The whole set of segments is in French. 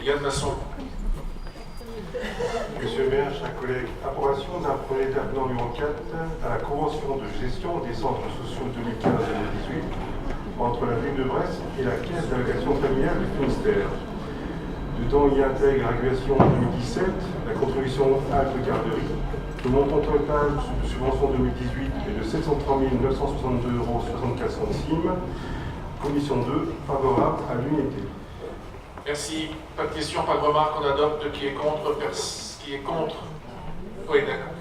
Yann Masson. Monsieur le maire, chers collègues, approbation d'un projet d'avenant numéro 4 à la convention de gestion des centres sociaux 2015-2018 entre la ville de Brest et la caisse d'allocation familiale du Finistère. Dedans, il y intègre la régulation en 2017, la contribution halte garderie. Le montant total de subvention 2018 est de 703 962,64 €. Commission 2, favorable à l'unité. Merci. Pas de questions, pas de remarques. On adopte. Qui est contre? Qui est contre? Oui, d'accord.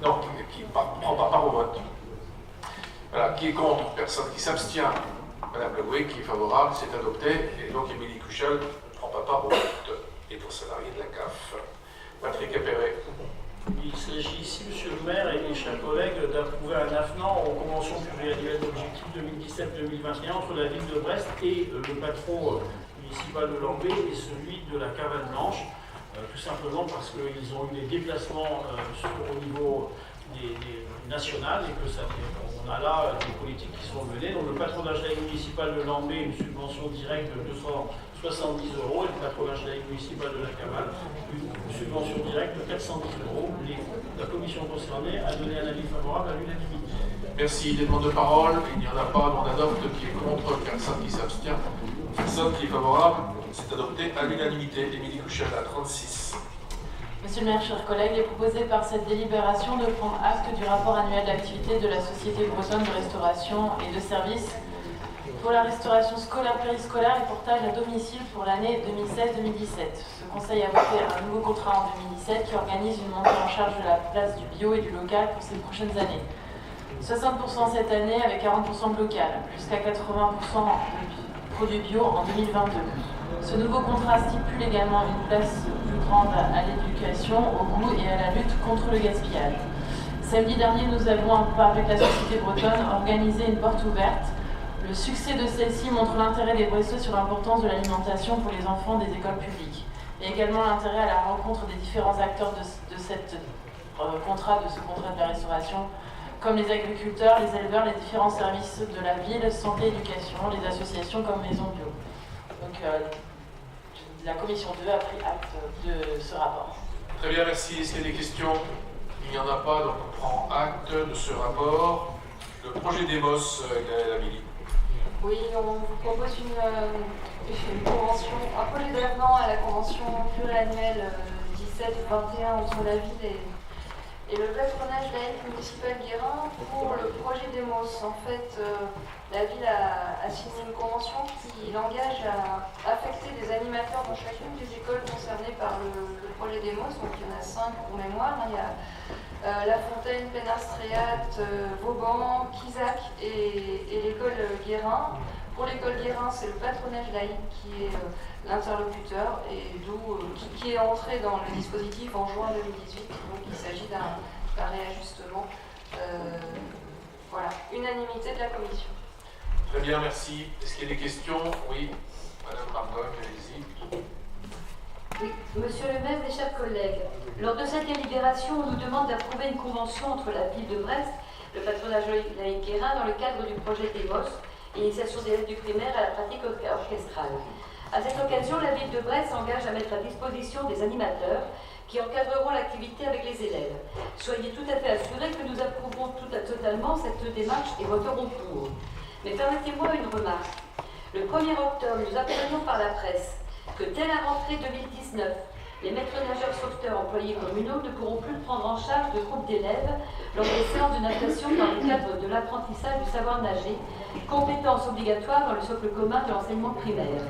Non, qui ne prend pas part au vote. Voilà. Qui est contre? Personne. Qui s'abstient? Madame Legoué, qui est favorable, c'est adopté. Et donc, Émilie Cuchel ne prend pas part au vote. Et pour salarié de la CAF. Patrick Appéré. Il s'agit ici, Monsieur le maire et mes chers collègues, d'approuver un avenant aux conventions pluriannuelles d'objectifs 2017-2021 entre la ville de Brest et le patron municipal de Lambé et celui de la Cavale Blanche, tout simplement parce qu'ils ont eu des déplacements au niveau national et que on a là des politiques qui sont menées. Donc le patronage de la municipale de Lambé, une subvention directe de 270 € et le patronage de la municipale de la Cavale, une subvention directe de 410 €. La commission concernée a donné un avis favorable à l'unanimité. Merci. Des demandes de parole. Il n'y en a pas. On adopte. Qui est contre? Personne qui s'abstient. Personne qui est favorable. C'est adopté à l'unanimité. Émilie Cuchel à 36. Monsieur le maire, chers collègues, il est proposé par cette délibération de prendre acte du rapport annuel d'activité de la Société bretonne de restauration et de services pour la restauration scolaire, périscolaire et portage à domicile pour l'année 2016-2017. Ce conseil a voté un nouveau contrat en 2017 qui organise une montée en charge de la place du bio et du local pour ces prochaines années. 60% cette année avec 40% de local, jusqu'à 80% de produits bio en 2022. Ce nouveau contrat stipule également une place plus grande à l'éducation, au goût et à la lutte contre le gaspillage. Samedi dernier, nous avons, avec la Société bretonne, organisé une porte ouverte. Le succès de celle-ci montre l'intérêt des Brestois sur l'importance de l'alimentation pour les enfants des écoles publiques, et également l'intérêt à la rencontre des différents acteurs de ce contrat de la restauration, comme les agriculteurs, les éleveurs, les différents services de la ville, santé, éducation, les associations comme Maison Bio. Donc, la commission 2 a pris acte de ce rapport. Très bien, merci. Est-ce qu'il y a des questions? Il n'y en a pas, donc on prend acte de ce rapport. Le projet d'EMOS, Gaëlle Amélie. Oui, on vous propose une convention, un projet d'avenant à la convention pluriannuelle 17-21 entre la ville et le patronage de la haie municipale Guérin pour le projet d'EMOS. En fait, la ville a signé une convention qui l'engage à affecter des animateurs dans chacune des écoles concernées par le projet d'EMOS. Donc il y en a 5 pour mémoire. Il y a La Fontaine, Pénastréat, Vauban, Quizac et l'école Guérin. Pour l'école Guérin, c'est le patronage laïque qui est l'interlocuteur et qui est entré dans le dispositif en juin 2018. Donc il s'agit d'un réajustement. Voilà, unanimité de la commission. Très bien, merci. Est-ce qu'il y a des questions? Oui, Madame Margogne, allez-y. Oui, monsieur le maire, mes chers collègues, lors de cette délibération, on nous demande d'approuver une convention entre la ville de Brest, le patronage laïque Guérin, dans le cadre du projet DEMOS, initiation des élèves du primaire à la pratique orchestrale. À cette occasion, la ville de Brest s'engage à mettre à disposition des animateurs qui encadreront l'activité avec les élèves. Soyez tout à fait assurés que nous approuverons totalement cette démarche et voterons pour. Mais permettez-moi une remarque. Le 1er octobre, nous apprenions par la presse que dès la rentrée 2019, les maîtres nageurs sauveteurs employés communaux ne pourront plus prendre en charge de groupes d'élèves lors des séances de natation dans le cadre de l'apprentissage du savoir nager, compétence obligatoire dans le socle commun de l'enseignement primaire.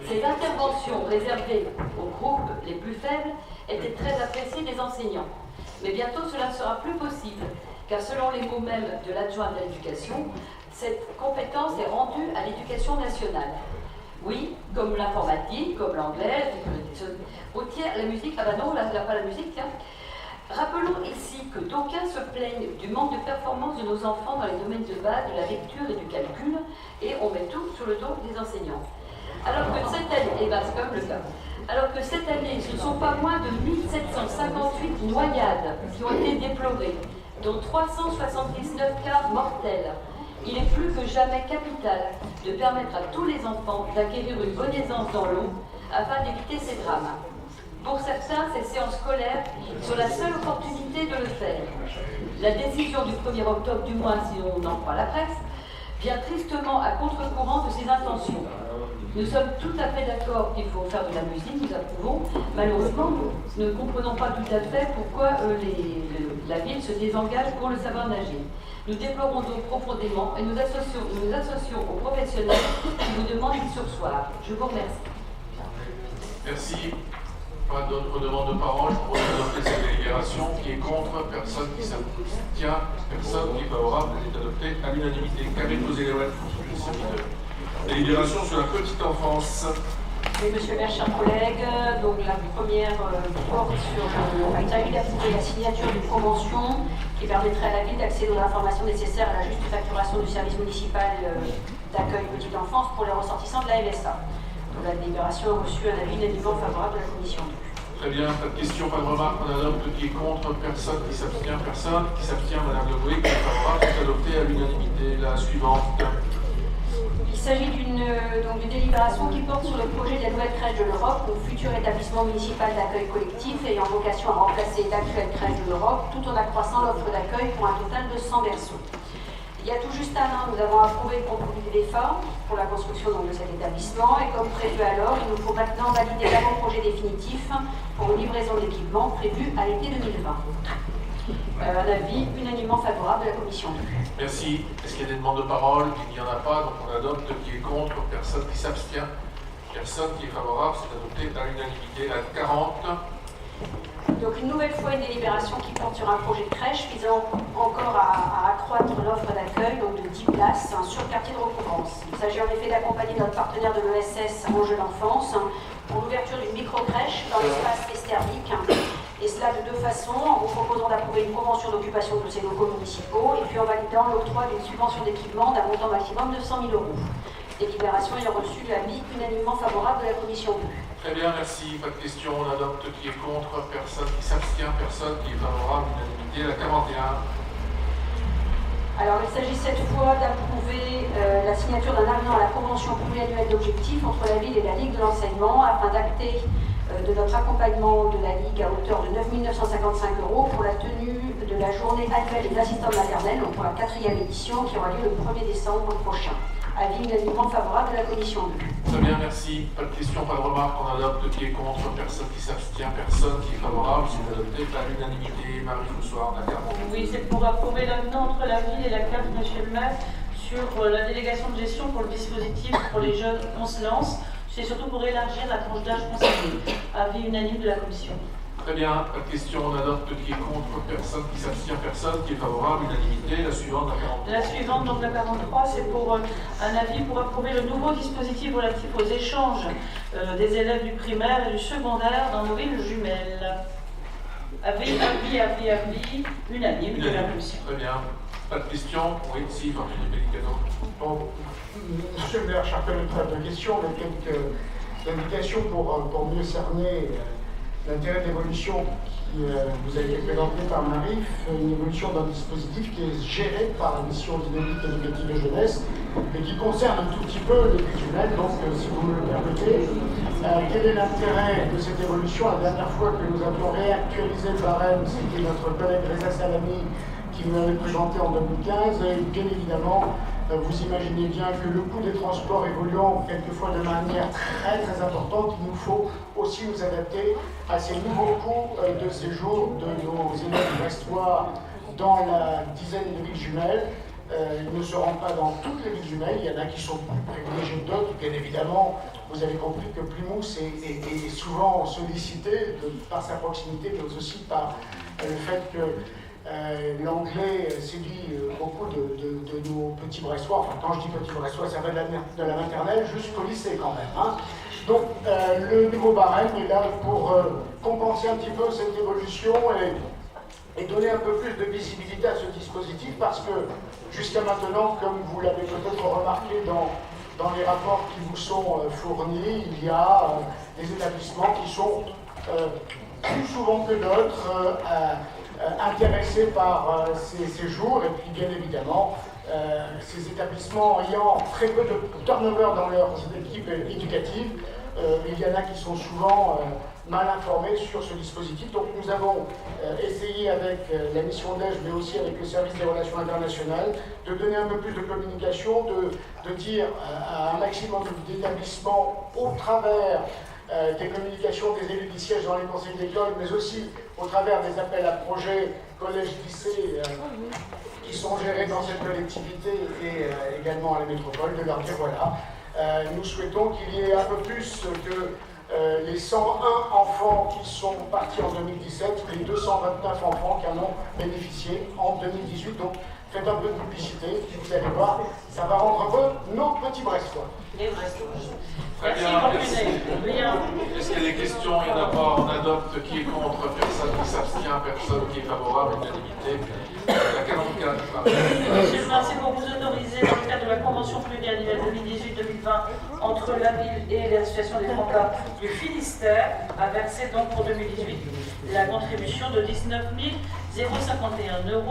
Ces interventions réservées aux groupes les plus faibles étaient très appréciées des enseignants. Mais bientôt cela ne sera plus possible, car selon les mots mêmes de l'adjoint de l'éducation, cette compétence est rendue à l'éducation nationale. Oui, comme l'informatique, comme l'anglais, la musique, ah bah non, là, pas la musique, tiens. Rappelons ici que d'aucuns se plaignent du manque de performance de nos enfants dans les domaines de base de la lecture et du calcul, et on met tout sur le dos des enseignants. Alors que cette année, et ben c'est comme le cas, alors que cette année, ce ne sont pas moins de 1758 noyades qui ont été déplorées, dont 379 cas mortels. Il est plus que jamais capital de permettre à tous les enfants d'acquérir une bonne aisance dans l'eau, afin d'éviter ces drames. Pour certains, cette séance scolaire sont la seule opportunité de le faire. La décision du 1er octobre, du moins si on en croit la presse, vient tristement à contre-courant de ses intentions. Nous sommes tout à fait d'accord qu'il faut faire de la musique, nous approuvons. Malheureusement, nous ne comprenons pas tout à fait pourquoi la ville se désengage pour le savoir nager. Nous déplorons donc profondément et nous associons aux professionnels qui vous demandent d'y sursoir. Je vous remercie. Merci. Pas d'autres demandes de parole. Je propose d'adopter cette délibération. Qui est contre? Personne. Qui s'abstient? Personne. Qui est favorable? Elle est adoptée à l'unanimité. Qu'avez-vous, Éléonore, pour ce serviteur? Délibération sur la petite enfance. Oui, monsieur le maire, chers collègues, donc la première porte sur la signature d'une convention qui permettrait à la ville d'accéder aux informations nécessaires à la juste facturation du service municipal d'accueil petite enfance pour les ressortissants de la MSA. Donc, la délibération a reçu un avis unanimement favorable de la commission. Très bien, pas de questions, pas de remarques, on adopte. Qui est contre? Personne. Qui s'abstient? Personne. Qui s'abstient? Madame Leboué. Qui est favorable? C'est adopté à l'unanimité. La suivante. Il s'agit d'une délibération qui porte sur le projet de la nouvelle crèche de l'Europe, donc futur établissement municipal d'accueil collectif ayant vocation à remplacer l'actuelle crèche de l'Europe, tout en accroissant l'offre d'accueil pour un total de 100 berceaux. Il y a tout juste un an, nous avons approuvé le compromis des formes pour la construction de cet établissement et comme prévu alors, il nous faut maintenant valider l'avant-projet définitif pour une livraison d'équipement prévue à l'été 2020. Un avis unanimement favorable de la commission. Merci. Est-ce qu'il y a des demandes de parole? Il n'y en a pas, donc on adopte. Qui est contre? Personne. Qui s'abstient? Personne. Qui est favorable? C'est adopté à l'unanimité. La 40. Donc une nouvelle fois une délibération qui porte sur un projet de crèche visant encore à accroître l'offre d'accueil, donc de 10 places sur le quartier de recouvrance. Il s'agit en effet d'accompagner notre partenaire de l'ESS Enjeu d'enfance pour l'ouverture d'une micro-crèche dans l'espace Estervic. Et cela de deux façons, en vous proposant d'approuver une convention d'occupation de ces locaux municipaux et puis en validant l'octroi d'une subvention d'équipement d'un montant maximum de 100 000 €. Délibération ayant reçu l'avis unanimement favorable de la commission 2. Très bien, merci. Pas de questions. On adopte. Qui est contre? Personne. Qui s'abstient? Personne. Qui est favorable? L'unanimité. La 41. Alors, il s'agit cette fois d'approuver la signature d'un avenant à la convention pluriannuelle d'objectifs entre la ville et la Ligue de l'enseignement afin d'acter de notre accompagnement de la Ligue à hauteur de 9 955 € pour la tenue de la journée annuelle des assistants maternels, donc pour la 4e édition qui aura lieu le 1er décembre prochain. Avis unanimement favorable de la commission 2. Très bien, merci. Pas de questions, pas de remarques. On adopte. Qui est contre? Personne. Qui s'abstient? Personne. Qui est favorable? C'est adopté à l'unanimité. Marie-Françoise, la 40. Oui, c'est pour approuver l'avenant entre la ville et la CAF, monsieur le maire, sur la délégation de gestion pour le dispositif pour les jeunes On se lance. C'est surtout pour élargir la tranche d'âge concernée. Avis unanime de la commission. Très bien, pas de questions, on adopte. Qui est contre? Personne. Qui s'abstient? Personne. Qui est favorable? Unanimité. La suivante, la 43. La suivante, donc la 43, c'est pour un avis pour approuver le nouveau dispositif relatif aux échanges des élèves du primaire et du secondaire dans nos villes jumelles. Avis unanime de la commission. Très bien. Pas de questions? Oui, si, Virginie Pellicano. Bon, monsieur le maire, chers collègues, pas de questions, mais quelques indications pour mieux cerner l'intérêt de l'évolution qui vous a été présentée par Marie, une évolution d'un dispositif qui est géré par la mission dynamique éducative de jeunesse et qui concerne un tout petit peu les villes jumelles. Donc, si vous me le permettez, quel est l'intérêt de cette évolution? La dernière fois que nous avions réactualisé le barème, c'était notre collègue Reza Salami qui vous l'avait présenté en 2015, et bien évidemment, vous imaginez bien que le coût des transports évoluant quelquefois de manière très très importante, il nous faut aussi nous adapter à ces nouveaux coûts de séjour de nos élèves brestois dans la dizaine de villes jumelles. Ils ne se rendent pas dans toutes les villes jumelles, il y en a qui sont plus privilégiés que d'autres. Bien évidemment, vous avez compris que Plymouth est souvent sollicité par sa proximité, mais aussi par le fait que l'anglais séduit beaucoup de nos petits Brestois. Enfin, quand je dis petits Brestois, ça va de la maternelle jusqu'au lycée quand même. Hein. Donc, le nouveau barème est là pour compenser un petit peu cette évolution et donner un peu plus de visibilité à ce dispositif, parce que jusqu'à maintenant, comme vous l'avez peut-être remarqué dans les rapports qui vous sont fournis, il y a des établissements qui sont plus souvent que d'autres intéressés par ces séjours, et puis bien évidemment ces établissements ayant très peu de turnover dans leurs équipes éducatives il y en a qui sont souvent mal informés sur ce dispositif. Donc nous avons essayé avec la mission DEJ, mais aussi avec le service des relations internationales, de donner un peu plus de communication, de dire à un maximum d'établissements au travers des communications des élus qui siègent dans les conseils d'école, mais aussi au travers des appels à projets collèges-lycées qui sont gérés dans cette collectivité et également à la métropole, de leur dire voilà, nous souhaitons qu'il y ait un peu plus que les 101 enfants qui sont partis en 2017, les 229 enfants qui en ont bénéficié en 2018. Donc faites un peu de publicité, vous allez voir, ça va rendre heureux nos petits Brestois. Les Brestois. Très bien. Est-ce qu'il y a des questions? Il n'y en a pas. On adopte. Qui est contre? Personne qui s'abstient? Personne qui est favorable? Unanimité. La 44. Monsieur le maire, c'est pour vous autoriser, dans le cadre de la convention pluriannuelle 2018-2020 entre la ville et l'association des Francas du Finistère, à verser donc pour 2018 la contribution de 19 051 €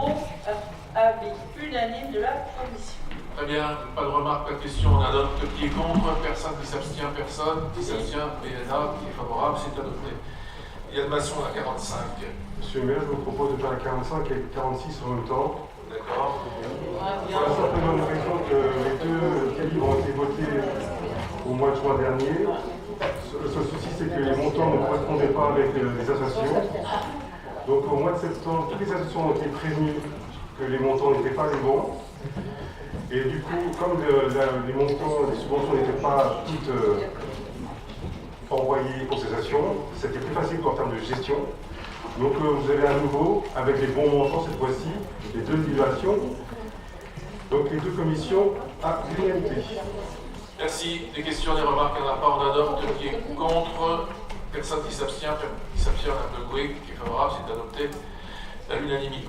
à avis unanime de la commission. Très bien, pas de remarques, pas de questions, on adopte. Qui est contre? Personne qui s'abstient, personne qui s'abstient, BNA, qui est favorable, c'est adopté. Il y a de Masson à 45. Monsieur le maire, je vous propose de faire la 45 et 46 en même temps. D'accord. Pour la simple bonne raison que les deux calibres ont été votés au mois de juin dernier. Le seul souci, c'est que les montants ne correspondaient pas avec les associations. Donc au mois de septembre, toutes les associations ont été prévenues que les montants n'étaient pas les bons. Et du coup, comme les montants des subventions n'étaient pas toutes envoyées aux associations, c'était plus facile en termes de gestion. Donc vous avez à nouveau, avec les bons montants cette fois-ci, les deux libérations, donc les deux commissions à l'unanimité. Merci. Des questions, des remarques, il n'y en a pas, on adopte. Qui est contre? Personne qui s'abstient, on a un peu qui est favorable, c'est adopté à l'unanimité.